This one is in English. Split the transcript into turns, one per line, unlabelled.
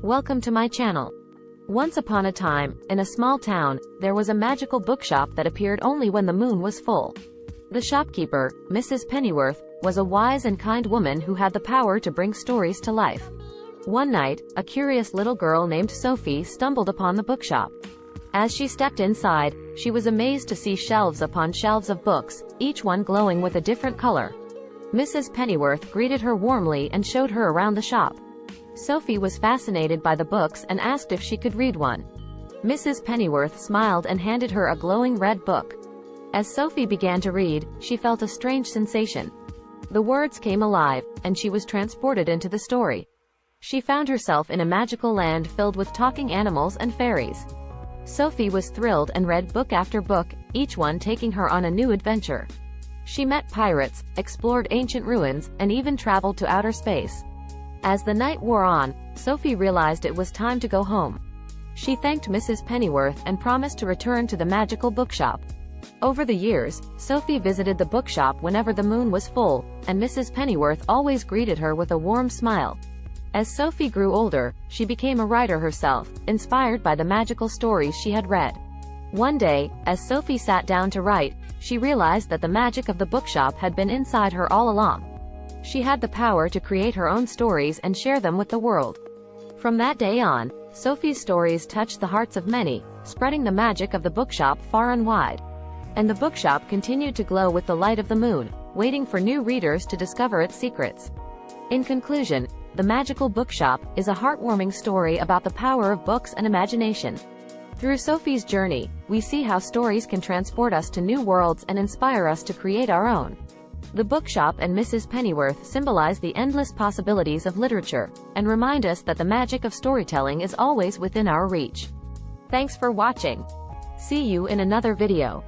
Welcome to my channel. Once upon a time, in a small town, there was a magical bookshop that appeared only when the moon was full. The shopkeeper, Mrs. Pennyworth, was a wise and kind woman who had the power to bring stories to life. One night, a curious little girl named Sophie stumbled upon the bookshop. As she stepped inside, she was amazed to see shelves upon shelves of books, each one glowing with a different color. Mrs. Pennyworth greeted her warmly and showed her around the shop. Sophie was fascinated by the books and asked if she could read one. Mrs. Pennyworth smiled and handed her a glowing red book. As Sophie began to read, she felt a strange sensation. The words came alive, and she was transported into the story. She found herself in a magical land filled with talking animals and fairies. Sophie was thrilled and read book after book, each one taking her on a new adventure. She met pirates, explored ancient ruins, and even traveled to outer space. As the night wore on, Sophie realized it was time to go home. She thanked Mrs. Pennyworth and promised to return to the magical bookshop. Over the years, Sophie visited the bookshop whenever the moon was full, and Mrs. Pennyworth always greeted her with a warm smile. As Sophie grew older, she became a writer herself, inspired by the magical stories she had read. One day, as Sophie sat down to write, she realized that the magic of the bookshop had been inside her all along. She had the power to create her own stories and share them with the world. From that day on, Sophie's stories touched the hearts of many, spreading the magic of the bookshop far and wide. And the bookshop continued to glow with the light of the moon, waiting for new readers to discover its secrets. In conclusion, The Magical Bookshop is a heartwarming story about the power of books and imagination. Through Sophie's journey, we see how stories can transport us to new worlds and inspire us to create our own. The bookshop and Mrs. Pennyworth symbolize the endless possibilities of literature, and remind us that the magic of storytelling is always within our reach. Thanks for watching. See you in another video.